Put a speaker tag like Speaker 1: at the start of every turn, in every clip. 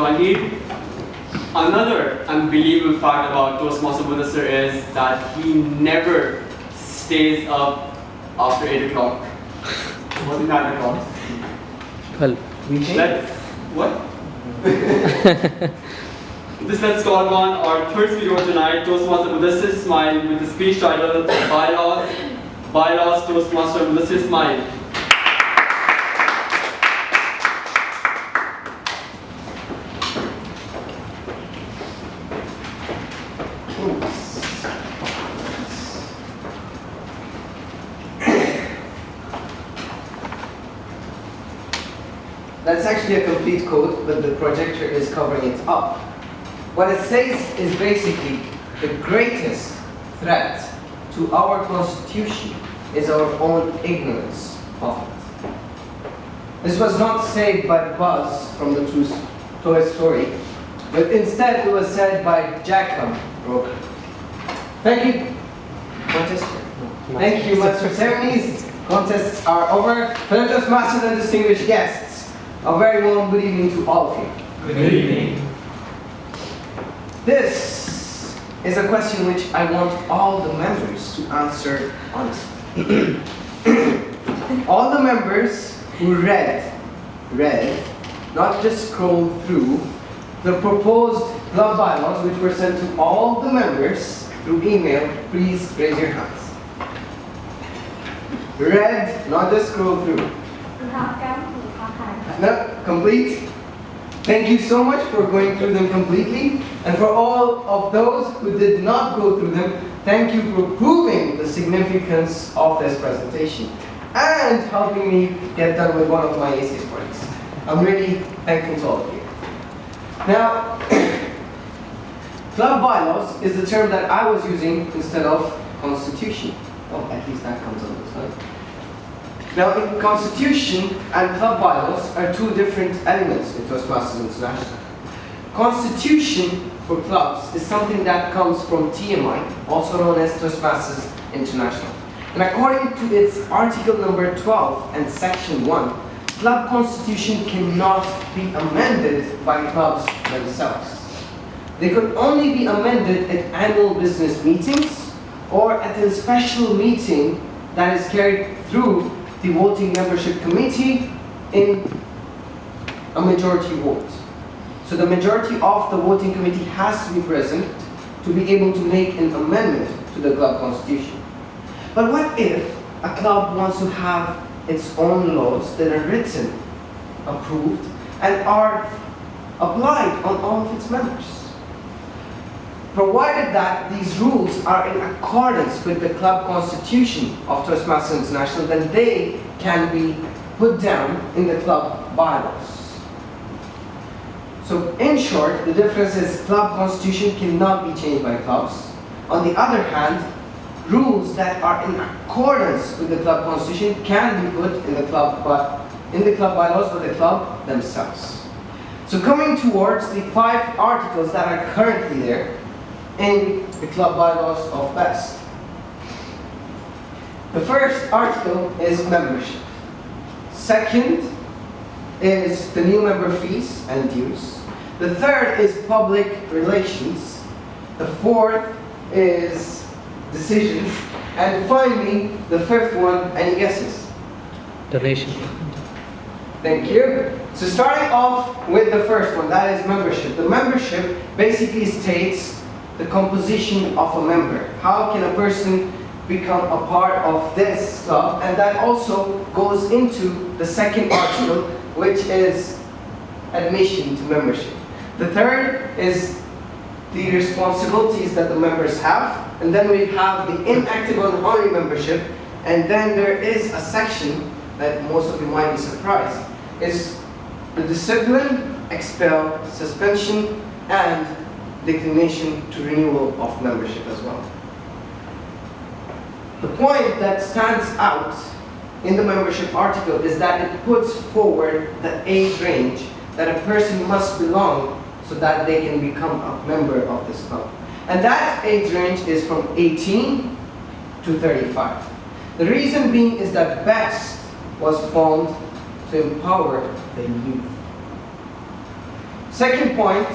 Speaker 1: Jahangir. Another unbelievable fact about Toastmaster Mudassir is that he never stays up after 8 o'clock. Wasn't 9 o'clock?
Speaker 2: Well,
Speaker 1: What? Let's call on our third speaker tonight, Toastmaster Mudassir Ismail, with the speech title Bylaws, Toastmaster Mudassir Ismail.
Speaker 3: That's actually a complete code, but the projector is covering it up. What it says is basically the greatest threat to our constitution is our own ignorance of it. This was not said by Buzz from the Toy Story, but instead it was said by Jacob Roker. Thank you, Mudassir. Thank you, Mudassir. Ceremonies, contests are over. Fellow Toastmasters and distinguished guests, a very warm good evening to all of you.
Speaker 1: Good evening.
Speaker 3: This is a question which I want all the members to answer honestly. All the members who read, not just scrolled through, the proposed club bylaws which were sent to all the members through email, please raise your hands. Read, not just scroll through. No, complete. Thank you so much for going through them completely. And for all of those who did not go through them, thank you for proving the significance of this presentation and helping me get done with one of my ACS projects. I'm really thankful to all of you. Now, club bylaws is the term that I was using instead of constitution. Well, at least that comes on this one. Now, in Constitution and club bylaws are two different elements in Toastmasters International. Constitution for clubs is something that comes from TMI, also known as Toastmasters International. And according to its article number 12 and section 1, club constitution cannot be amended by clubs themselves. They could only be amended at annual business meetings or at a special meeting that is carried through the voting membership committee in a majority vote. So the majority of the voting committee has to be present to be able to make an amendment to the club constitution. But what if a club wants to have its own laws that are written, approved, and are applied on all of its members? Provided that these rules are in accordance with the club constitution of Toastmasters International, then they can be put down in the club bylaws. So in short, the difference is club constitution cannot be changed by clubs. On the other hand, rules that are in accordance with the club constitution can be put in the club bylaws by the club themselves. So coming towards the 5 articles that are currently there in the club bylaws of BEST. The first article is membership. Second is the new member fees and dues. The third is public relations. The fourth is decisions. And finally, the fifth one, any guesses?
Speaker 2: donation.
Speaker 3: Thank you. So starting off with the first one, that is membership. The membership basically states the composition of a member. How can a person become a part of this club? And that also goes into the second article, which is admission to membership. The third is the responsibilities that the members have. And then we have the inactive and honorary membership. And then there is a section that most of you might be surprised, is the discipline, expel, suspension, and declination to renewal of membership as well. The point that stands out in the membership article is that it puts forward the age range that a person must belong so that they can become a member of this club. And that age range is from 18 to 35. The reason being is that BEST was formed to empower the youth. Second point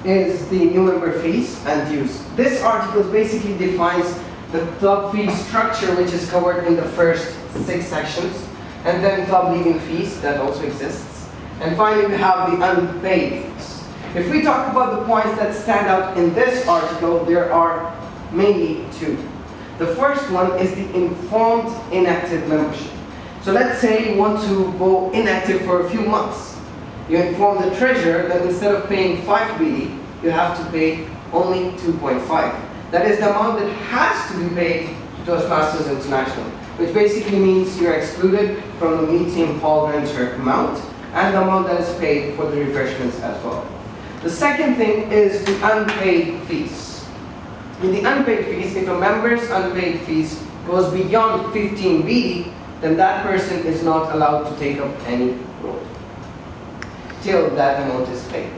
Speaker 3: is the new member fees and dues. This article basically defines the club fee structure, which is covered in the first 6 sections, and then club leaving fees that also exists. And finally, we have the unpaid fees. If we talk about the points that stand out in this article, there are mainly 2. The first one is the informed inactive membership. So let's say you want to go inactive for a few months. You inform the treasurer that instead of paying 5 BD, you have to pay only 2.5. That is the amount that has to be paid to Toastmasters International, which basically means you're excluded from the meeting hall renter amount and the amount that is paid for the refreshments as well. The second thing is the unpaid fees. In the unpaid fees, if a member's unpaid fees goes beyond 15 BD, then that person is not allowed to take up any role till that amount is paid.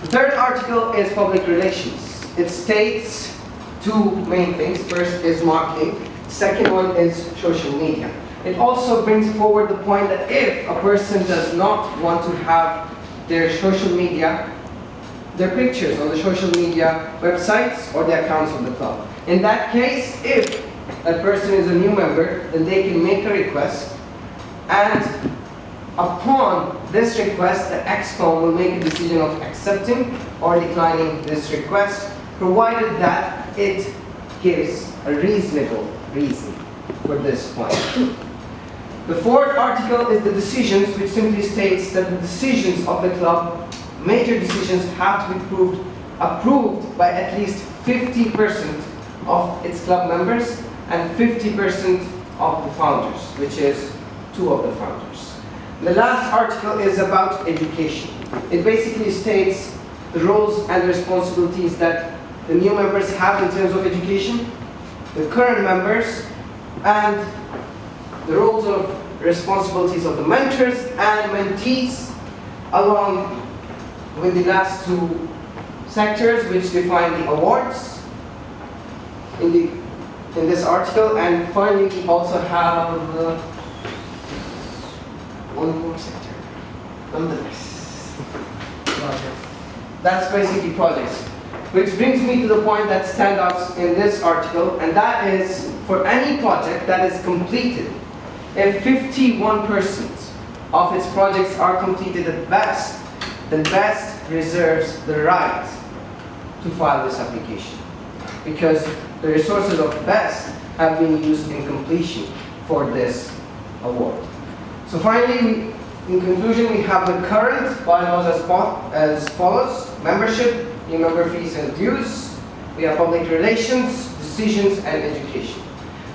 Speaker 3: The third article is public relations. It states 2 main things. First is marketing. Second one is social media. It also brings forward the point that if a person does not want to have their social media, their pictures on the social media websites or the accounts of the club. In that case, if that person is a new member, then they can make a request, and upon this request, the ExCom will make a decision of accepting or declining this request, provided that it gives a reasonable reason for this point. The fourth article is the decisions, which simply states that the decisions of the club, major decisions, have to be approved by at least 50% of its club members and 50% of the founders, which is 2 of the founders. The last article is about education. It basically states the roles and responsibilities that the new members have in terms of education, the current members, and the roles of responsibilities of the mentors and mentees, along with the last 2 sectors which define the awards in this article. And finally, we also have one more sector, nonetheless. That's basically projects. Which brings me to the point that stands out in this article, and that is for any project that is completed, if 51% of its projects are completed at best, then BEST reserves the right to file this application, because the resources of BEST have been used in completion for this award. So finally, in conclusion, we have the current bylaws as follows: membership, new member fees and dues. We have public relations, decisions, and education.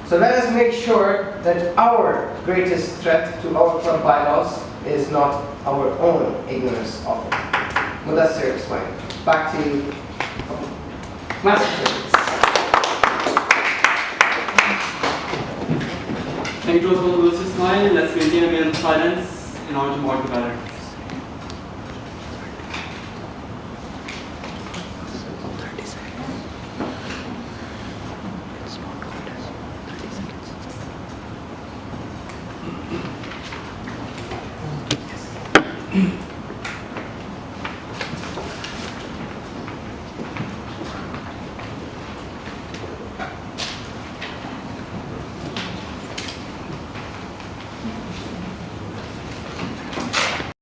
Speaker 3: So let us make sure that our greatest threat to our club bylaws is not our own ignorance of it. Mudassir, Ismail, back to you. Master.
Speaker 1: Thank you, Toastmasters Ismail. Let's maintain a minute of silence in order to mark the ballot.
Speaker 2: Yes.